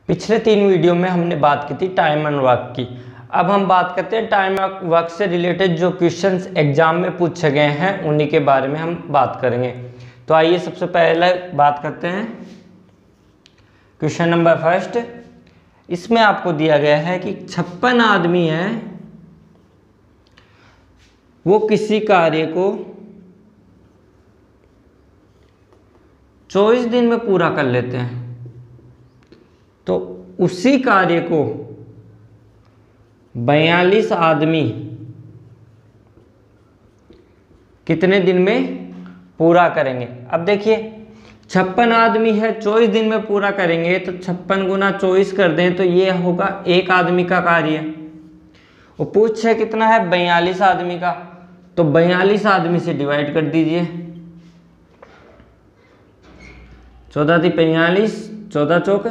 पिछले 3 वीडियो में हमने बात की थी टाइम एंड वर्क की। अब हम बात करते हैं टाइम एंड वर्क से रिलेटेड जो क्वेश्चंस एग्जाम में पूछे गए हैं उन्हीं के बारे में हम बात करेंगे। तो आइए सबसे पहले बात करते हैं क्वेश्चन नंबर फर्स्ट। इसमें आपको दिया गया है कि 56 आदमी हैं, वो किसी कार्य को 24 दिन में पूरा कर लेते हैं, तो उसी कार्य को 42 आदमी कितने दिन में पूरा करेंगे। अब देखिए 56 आदमी है, 24 दिन में पूरा करेंगे, तो 56 गुना 24 कर दें तो ये होगा एक आदमी का कार्य। वो पूछे कितना है 42 आदमी का, तो 42 आदमी से डिवाइड कर दीजिए। 14 × 45, 14 चौक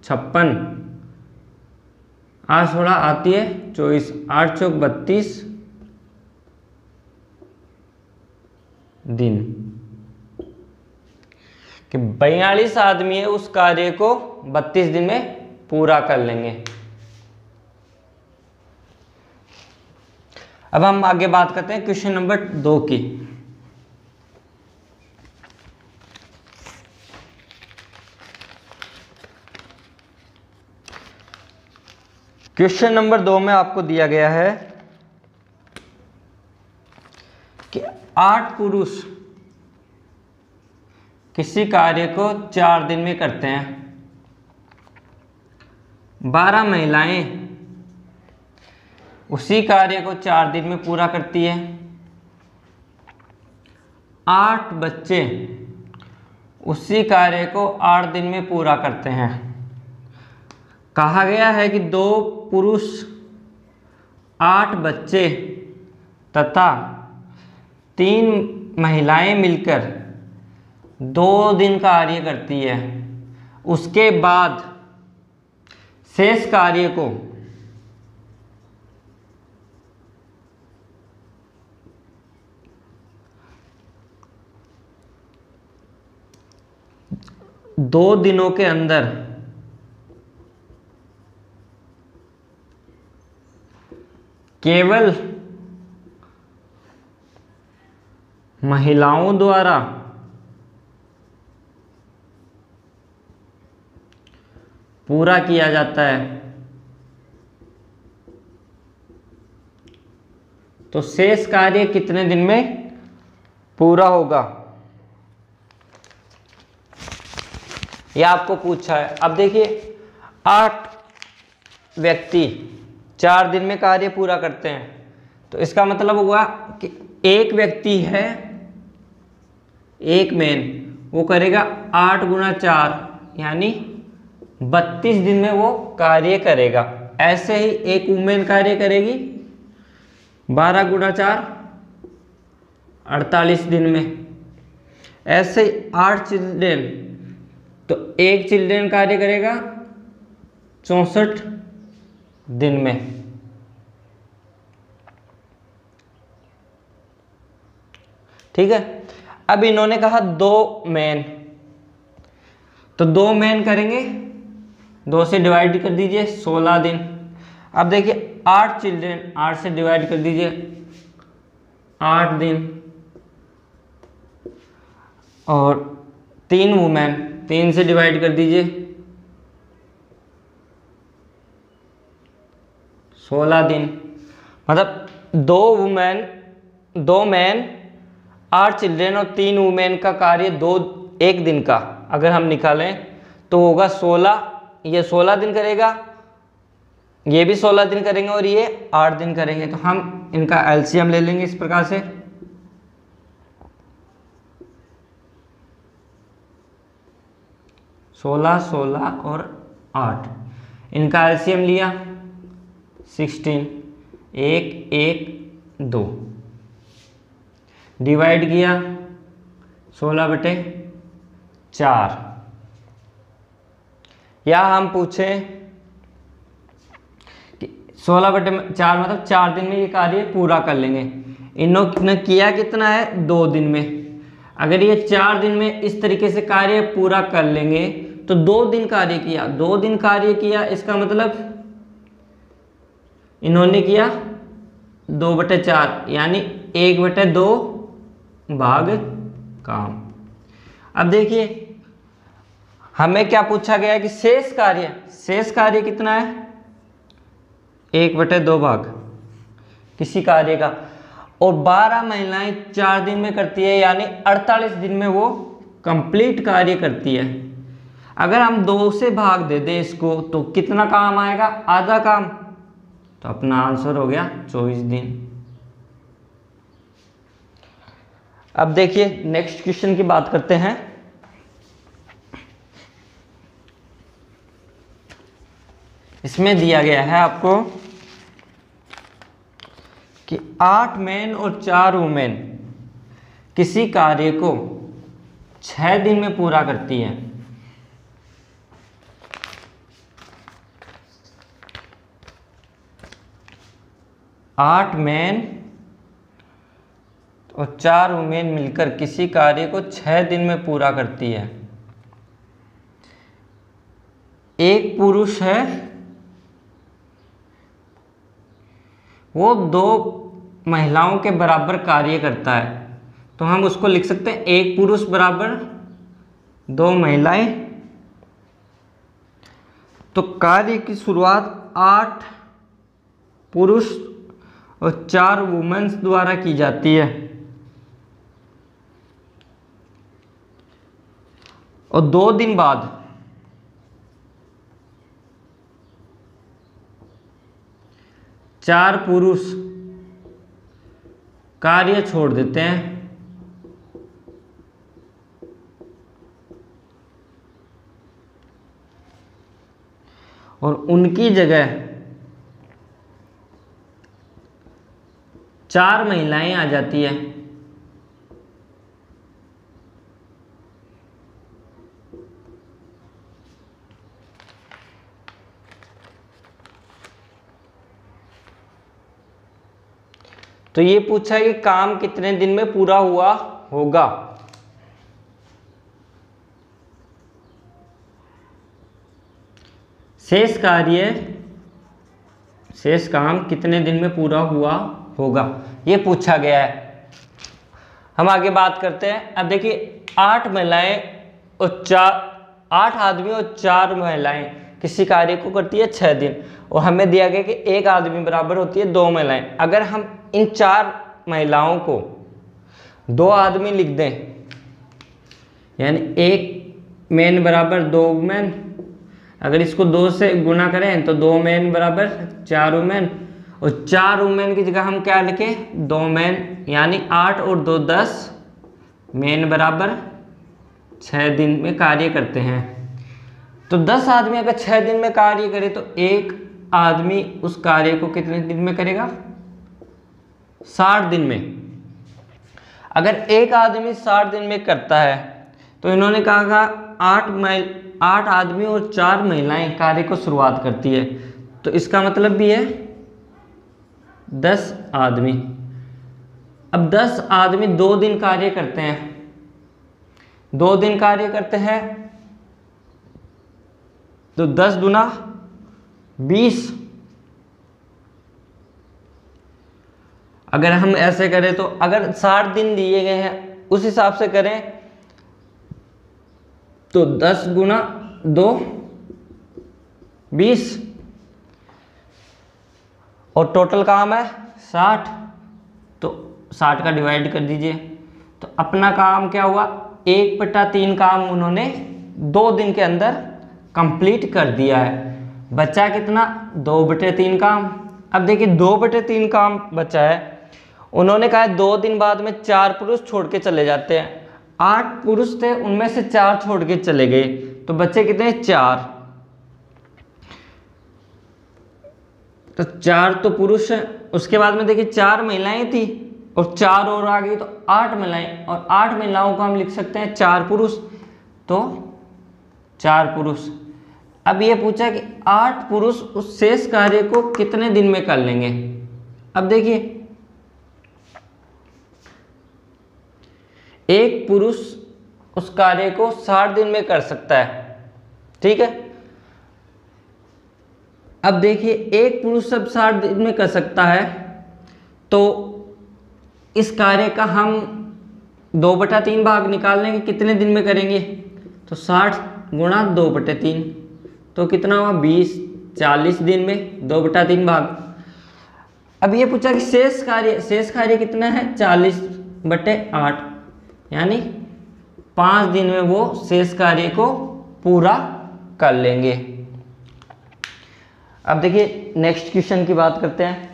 56, 8 16 आती है 24, 8 चौक 32 दिन कि 42 आदमी है उस कार्य को 32 दिन में पूरा कर लेंगे। अब हम आगे बात करते हैं क्वेश्चन नंबर 2 की। क्वेश्चन नंबर 2 में आपको दिया गया है कि 8 पुरुष किसी कार्य को 4 दिन में करते हैं, 12 महिलाएं उसी कार्य को 4 दिन में पूरा करती है, 8 बच्चे उसी कार्य को 8 दिन में पूरा करते हैं। कहा गया है कि 2 पुरुष 8 बच्चे तथा 3 महिलाएं मिलकर 2 दिन कार्य करती है, उसके बाद शेष कार्य को दो दिनों के अंदर केवल महिलाओं द्वारा पूरा किया जाता है, तो शेष कार्य कितने दिन में पूरा होगा, यह आपको पूछा है। अब देखिए 8 व्यक्ति 4 दिन में कार्य पूरा करते हैं, तो इसका मतलब हुआ कि एक व्यक्ति है, एक मैन, वो करेगा 8 गुना 4 यानी 32 दिन में वो कार्य करेगा। ऐसे ही एक वुमेन कार्य करेगी 12 गुना 4 48 दिन में। ऐसे ही 8 चिल्ड्रेन, तो एक चिल्ड्रेन कार्य करेगा 64 दिन में। ठीक है। अब इन्होंने कहा 2 मैन, तो 2 मैन करेंगे, 2 से डिवाइड कर दीजिए 16 दिन। अब देखिए 8 चिल्ड्रेन, 8 से डिवाइड कर दीजिए 8 दिन, और 3 वुमेन, 3 से डिवाइड कर दीजिए 16 दिन। मतलब 2 मैन 8 चिल्ड्रेन और 3 वुमेन का कार्य 1 दिन का अगर हम निकालें तो होगा 16। ये 16 दिन करेगा, ये भी 16 दिन करेंगे और ये 8 दिन करेंगे, तो हम इनका एलसीएम ले लेंगे इस प्रकार से। सोलह 16 और 8, इनका एलसीएम लिया 16, 1 1 2, डिवाइड किया 16/4। या हम पूछें कि 16/4 मतलब 4 दिन में ये कार्य पूरा कर लेंगे। इन्होंने किया कितना है 2 दिन में। अगर ये 4 दिन में इस तरीके से कार्य पूरा कर लेंगे तो 2 दिन कार्य किया, 2 दिन कार्य किया, इसका मतलब इन्होंने किया 2/4 यानी 1/2 भाग काम। अब देखिए हमें क्या पूछा गया है कि शेष कार्य कितना है, 1/2 भाग किसी कार्य का, और 12 महिलाएं 4 दिन में करती है यानी 48 दिन में वो कंप्लीट कार्य करती है। अगर हम 2 से भाग दे दें इसको तो कितना काम आएगा, आधा काम, तो अपना आंसर हो गया 24 दिन। अब देखिए नेक्स्ट क्वेश्चन की बात करते हैं। इसमें दिया गया है आपको कि 8 मैन और 4 वुमेन किसी कार्य को 6 दिन में पूरा करती है। 8 मैन और 4 वुमेन मिलकर किसी कार्य को 6 दिन में पूरा करती है। एक पुरुष है, वो 2 महिलाओं के बराबर कार्य करता है, तो हम उसको लिख सकते हैं एक पुरुष बराबर 2 महिलाएं। तो कार्य की शुरुआत 8 पुरुष और 4 वुमेन्स द्वारा की जाती है, और 2 दिन बाद 4 पुरुष कार्य छोड़ देते हैं और उनकी जगह 4 महिलाएं आ जाती है। तो ये पूछा है कि काम कितने दिन में पूरा हुआ होगा। शेष काम कितने दिन में पूरा हुआ होगा, ये पूछा गया है। हम आगे बात करते हैं। अब देखिए 8 महिलाएं और 8 आदमी और 4 महिलाएं किसी कार्य को करती है 6 दिन, और हमें दिया गया कि एक आदमी बराबर होती है 2 महिलाएं। अगर हम इन 4 महिलाओं को 2 आदमी लिख दें, यानी एक मैन बराबर 2 वुमेन, अगर इसको 2 से गुना करें तो 2 मैन बराबर 4 वुमेन, और 4 वुमेन की जगह हम क्या लिखें 2 मैन, यानी 8 और 2 10 मैन बराबर 6 दिन में कार्य करते हैं। तो 10 आदमी अगर 6 दिन में कार्य करे तो एक आदमी उस कार्य को कितने दिन में करेगा, 60 दिन में। अगर एक आदमी 60 दिन में करता है तो इन्होंने कहा 8 आदमी और 4 महिलाएं कार्य को शुरुआत करती है, तो इसका मतलब भी है 10 आदमी। अब 10 आदमी 2 दिन कार्य करते हैं, 2 दिन कार्य करते हैं तो 10 दूना 20। अगर हम ऐसे करें तो अगर 60 दिन दिए गए हैं उस हिसाब से करें तो 10 गुना 2 20, और टोटल काम है 60, तो 60 का डिवाइड कर दीजिए। तो अपना काम क्या हुआ, 1/3 काम उन्होंने 2 दिन के अंदर कंप्लीट कर दिया है। बचा कितना, 2/3 काम। अब देखिए 2/3 काम बचा है, उन्होंने कहा 2 दिन बाद में 4 पुरुष छोड़ के चले जाते हैं। 8 पुरुष थे, उनमें से 4 छोड़ के चले गए, तो बच्चे कितने, 4। तो 4 तो पुरुष हैं, उसके बाद में देखिए 4 महिलाएं थी और 4 और आ गई, तो 8 महिलाएं, और 8 महिलाओं को हम लिख सकते हैं 4 पुरुष, तो 4 पुरुष। अब ये पूछा कि 8 पुरुष उस शेष कार्य को कितने दिन में कर लेंगे। अब देखिए एक पुरुष उस कार्य को 60 दिन में कर सकता है, ठीक है। अब देखिए एक पुरुष सब 60 दिन में कर सकता है, तो इस कार्य का हम 2/3 भाग निकाल लेंगे, कितने दिन में करेंगे, तो 60 गुणा 2/3, तो कितना हुआ 20, 40 दिन में 2/3 भाग। अब ये पूछा कि शेष कार्य कितना है, 40/8, यानी 5 दिन में वो शेष कार्य को पूरा कर लेंगे। अब देखिए नेक्स्ट क्वेश्चन की बात करते हैं।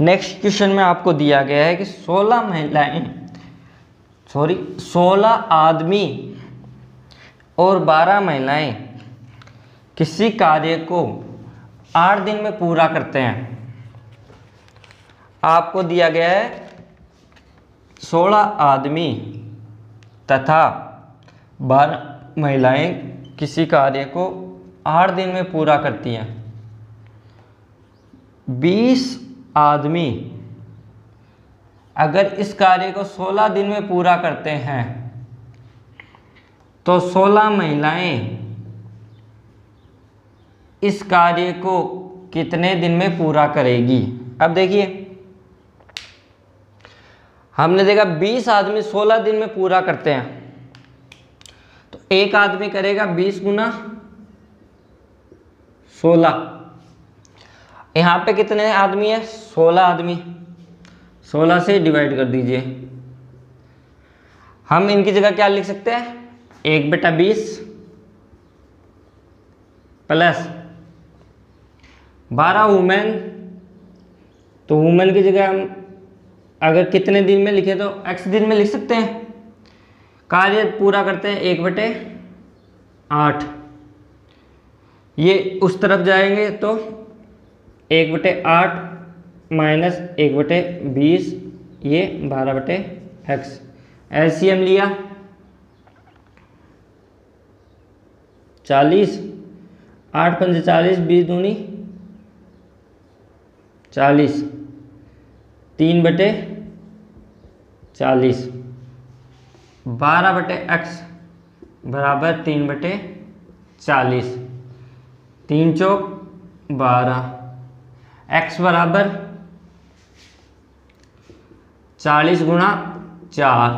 नेक्स्ट क्वेश्चन में आपको दिया गया है कि 16 आदमी और 12 महिलाएं किसी कार्य को 8 दिन में पूरा करते हैं। आपको दिया गया है 16 आदमी तथा 12 महिलाएं किसी कार्य को 8 दिन में पूरा करती हैं। 20 आदमी अगर इस कार्य को 16 दिन में पूरा करते हैं तो 16 महिलाएं इस कार्य को कितने दिन में पूरा करेगी। अब देखिए हमने देखा 20 आदमी 16 दिन में पूरा करते हैं, तो एक आदमी करेगा 20 गुना 16। यहाँ पे कितने आदमी है, 16 आदमी, 16 से डिवाइड कर दीजिए। हम इनकी जगह क्या लिख सकते हैं, 1/20 प्लस 12 वुमेन, तो वुमेन की जगह हम अगर कितने दिन में लिखे तो x दिन में लिख सकते हैं। कार्य पूरा करते हैं 1/8, ये उस तरफ जाएंगे तो 1/8 माइनस 1/20, ये 12/x। एलसीएम लिया 40, 8 पंजे 40, 20 दूनी 40, 3/40, 12/x बराबर 3/40, 3 चौक 12, x बराबर 40 गुणा 4,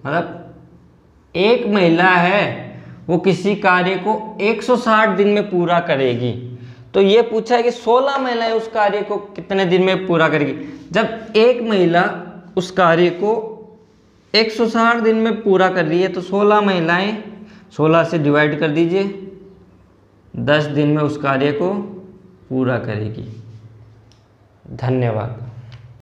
मतलब एक महिला है वो किसी कार्य को 160 दिन में पूरा करेगी। तो ये पूछा है कि 16 महिलाएं उस कार्य को कितने दिन में पूरा करेगी। जब एक महिला उस कार्य को 160 दिन में पूरा कर रही है तो 16 महिलाएं 16 से डिवाइड कर दीजिए, 10 दिन में उस कार्य को पूरा करेगी। धन्यवाद।